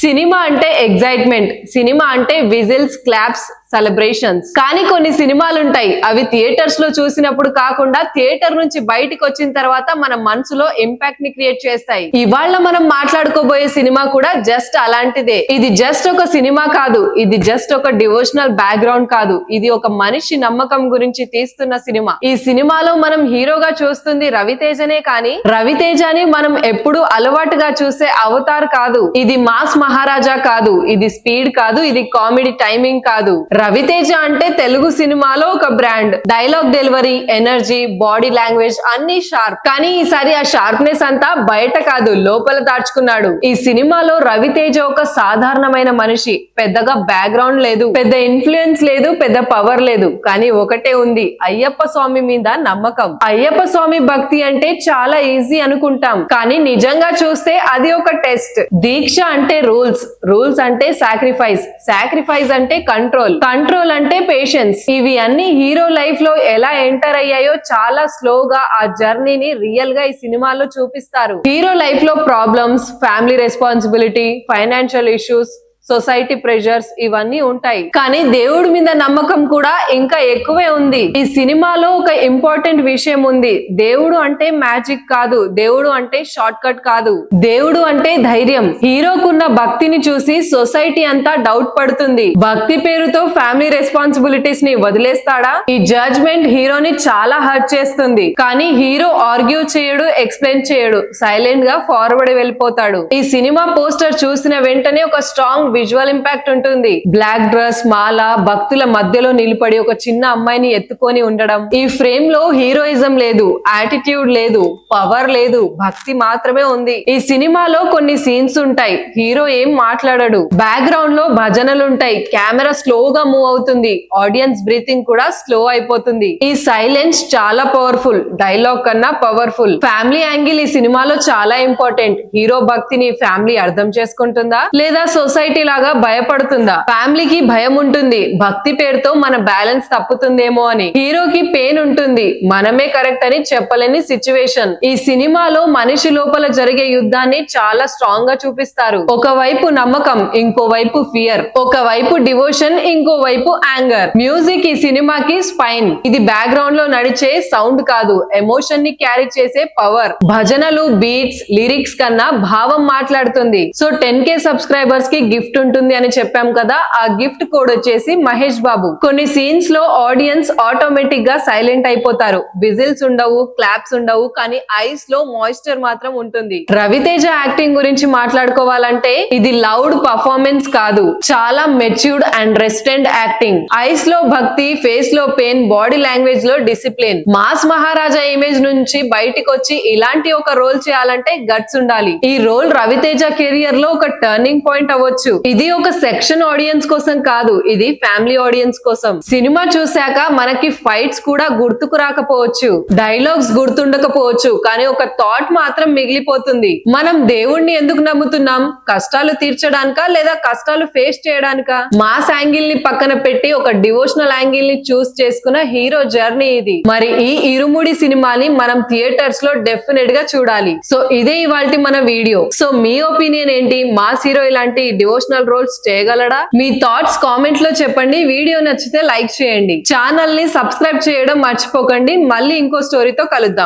Cinema అంటే excitement, cinema అంటే whistles, claps, celebrations. కానీ కొన్ని సినిమాలు ఉంటాయి, అవి థియేటర్స్ లో చూసినప్పుడు కాకుండా థియేటర్ నుంచి బయటికి వచ్చిన తర్వాత మన మనసులో ఇంపాక్ట్ ని క్రియేట్ చేస్తాయి. ఇవాళ మనం మాట్లాడుకోబోయే సినిమా కూడా జస్ట్ అలాంటిదే. ఇది జస్ట్ ఒక సినిమా కాదు, ఇది జస్ట్ ఒక డివోషనల్ బ్యాక్గ్రౌండ్ కాదు, ఇది ఒక మనిషి నమ్మకం గురించి తీస్తున్న సినిమా. ఈ సినిమాలో మనం హీరోగా చూస్తుంది రవితేజనే, కానీ రవితేజని మనం ఎప్పుడు అలవాటుగా చూసే అవతార్ కాదు. ఇది మాస్ మహారాజా కాదు, ఇది స్పీడ్ కాదు, ఇది కామెడీ టైమింగ్ కాదు. రవితేజ అంటే తెలుగు సినిమాలో ఒక brand. Dialogue delivery, energy, body language అన్ని షార్ప్. కానీ ఈసారి ఆ షార్ప్నెస్ అంతా బయట కాదు, లోపల దాచుకున్నాడు. ఈ సినిమాలో రవితేజ ఒక సాధారణమైన మనిషి. పెద్దగా బ్యాక్గ్రౌండ్ లేదు, పెద్ద ఇన్ఫ్లుయెన్స్ లేదు, పెద్ద పవర్ లేదు. కానీ ఒకటే ఉంది, అయ్యప్ప స్వామి మీద నమ్మకం. అయ్యప్ప స్వామి భక్తి అంటే చాలా ఈజీ అనుకుంటాం, కానీ నిజంగా చూస్తే అది ఒక టెస్ట్. దీక్ష అంటే రూల్స్, రూల్స్ అంటే సాక్రిఫైస్, సాక్రిఫైస్ అంటే కంట్రోల్, కంట్రోల్ అంటే పేషెన్స్. ఇవి అన్ని హీరో లైఫ్ లో ఎలా ఎంటర్ అయ్యాయో చాలా స్లోగా ఆ జర్నీని రియల్ గా ఈ సినిమాలో చూపిస్తారు. హీరో లైఫ్ లో problems, family responsibility, financial issues, society pressures ఇవన్నీ ఉంటాయి. కానీ దేవుడి మీద నమ్మకం కూడా ఇంకా ఎక్కువే ఉంది. ఈ సినిమాలో ఒక ఇంపార్టెంట్ విషయం ఉంది. దేవుడు అంటే మ్యాజిక్ కాదు, దేవుడు అంటే షార్ట్ కట్ కాదు, దేవుడు అంటే ధైర్యం. హీరోకున్న భక్తిని చూసి సొసైటీ అంతా డౌట్ పడుతుంది. భక్తి పేరుతో ఫ్యామిలీ రెస్పాన్సిబిలిటీస్ ని వదిలేస్తాడా? ఈ జడ్జ్మెంట్ హీరోని చాలా హర్ట్ చేస్తుంది. కానీ హీరో ఆర్గ్యూ చేయడు, ఎక్స్ప్లెయిన్ చేయడు, సైలెంట్ గా ఫార్వర్డ్ వెళ్ళిపోతాడు. ఈ సినిమా పోస్టర్ చూసిన వెంటనే ఒక స్ట్రాంగ్ విజువల్ ఇంపాక్ట్ ఉంటుంది. బ్లాక్ డ్రెస్, మాల, భక్తుల మధ్యలో నిలబడి ఒక చిన్న అమ్మాయిని ఎత్తుకొని ఉండడం. ఈ ఫ్రేమ్ లో హీరోయిజం లేదు, యాటిట్యూడ్ లేదు, పవర్ లేదు, భక్తి మాత్రమే ఉంది. ఈ సినిమాలో కొన్ని సీన్స్ ఉంటాయి, హీరో ఏం మాట్లాడడు, బ్యాక్గ్రౌండ్ లో భజనలుంటాయి, కెమెరా స్లోగా మూవ్ అవుతుంది, ఆడియన్స్ బ్రీతింగ్ కూడా స్లో అయిపోతుంది. ఈ సైలెన్స్ చాలా పవర్ఫుల్, డైలాగ్ కన్నా పవర్ఫుల్. ఫ్యామిలీ యాంగిల్ ఈ సినిమాలో చాలా ఇంపార్టెంట్. హీరో భక్తిని ఫ్యామిలీ అర్థం చేసుకుంటుందా, లేదా సొసైటీ లాగా భయపడుతుందా? ఫ్యామిలీకి భయం ఉంటుంది, భక్తి పేరుతో మన బ్యాలెన్స్ తప్పుతుందేమో అని. హీరోకి పెయిన్ ఉంటుంది, మనమే కరెక్ట్ అని చెప్పలేని సిచ్యువేషన్. ఈ సినిమాలో మనిషి లోపల జరిగే యుద్ధాన్ని చాలా స్ట్రాంగ్ గా చూపిస్తారు. ఒకవైపు నమ్మకం, ఇంకోవైపు ఫియర్. ఒకవైపు డివోషన్, ఇంకోవైపు యాంగర్. మ్యూజిక్ ఈ సినిమాకి స్పైన్. ఇది బ్యాక్గ్రౌండ్ లో నడిచే సౌండ్ కాదు, ఎమోషన్ ని క్యారీ చేసే పవర్. భజనలు, బీట్స్, లిరిక్స్ కన్నా భావం మాట్లాడుతుంది. సో 10K సబ్స్క్రైబర్స్ కి గిఫ్ట్ ఉంటుంది అని చెప్పాం కదా, ఆ గిఫ్ట్ కోడ్ వచ్చేసి మహేష్ బాబు. కొన్ని సీన్స్ లో ఆడియన్స్ ఆటోమేటిక్ గా సైలెంట్ అయిపోతారు. విజిల్స్ ఉండవు, క్లాప్స్ ఉండవు, కానీ ఐస్ లో మాయిశ్చర్ మాత్రం ఉంటుంది. రవితేజ యాక్టింగ్ గురించి మాట్లాడుకోవాలంటే ఇది లౌడ్ పర్ఫార్మెన్స్ కాదు, చాలా మెచ్యూర్డ్ అండ్ రెస్టెంట్ యాక్టింగ్. ఐస్ లో భక్తి, ఫేస్ లో పెయిన్, బాడీ లాంగ్వేజ్ లో డిసిప్లిన్. మాస్ మహారాజా ఇమేజ్ నుంచి బయటికి వచ్చి ఇలాంటి ఒక రోల్ చేయాలంటే గట్స్ ఉండాలి. ఈ రోల్ రవితేజ కెరియర్ లో ఒక టర్నింగ్ పాయింట్ అవ్వచ్చు. ఇది ఒక సెక్షన్ ఆడియన్స్ కోసం కాదు, ఇది ఫ్యామిలీ ఆడియన్స్ కోసం. సినిమా చూశాక మనకి ఫైట్స్ కూడా గుర్తుకు రాకపోవచ్చు, డైలాగ్స్ గుర్తుండకపోవచ్చు, కానీ ఒక థాట్ మాత్రం మిగిలిపోతుంది. మనం దేవుణ్ణి ఎందుకు నమ్ముతున్నాం? కష్టాలు తీర్చడానికా, లేదా కష్టాలు ఫేస్ చేయడానికా? మాస్ యాంగిల్ ని పక్కన పెట్టి ఒక డివోషనల్ యాంగిల్ ని చూస్ చేసుకున్న హీరో జర్నీ ఇది. మరి ఈ ఇరుముడి సినిమాని మనం థియేటర్స్ లో డెఫినెట్ గా చూడాలి. సో ఇదే ఇవాల్టి మన వీడియో. సో మీ ఒపీనియన్ ఏంటి? మాస్ హీరో ఇలాంటి డివోషనల్ రోల్స్ చేయగలడా? మీ థాట్స్ కామెంట్ లో చెప్పండి. వీడియో నచ్చితే లైక్ చేయండి, ఛానల్ ని సబ్స్క్రైబ్ చేయడం మర్చిపోకండి. మళ్ళీ ఇంకో స్టోరీతో కలుద్దాం.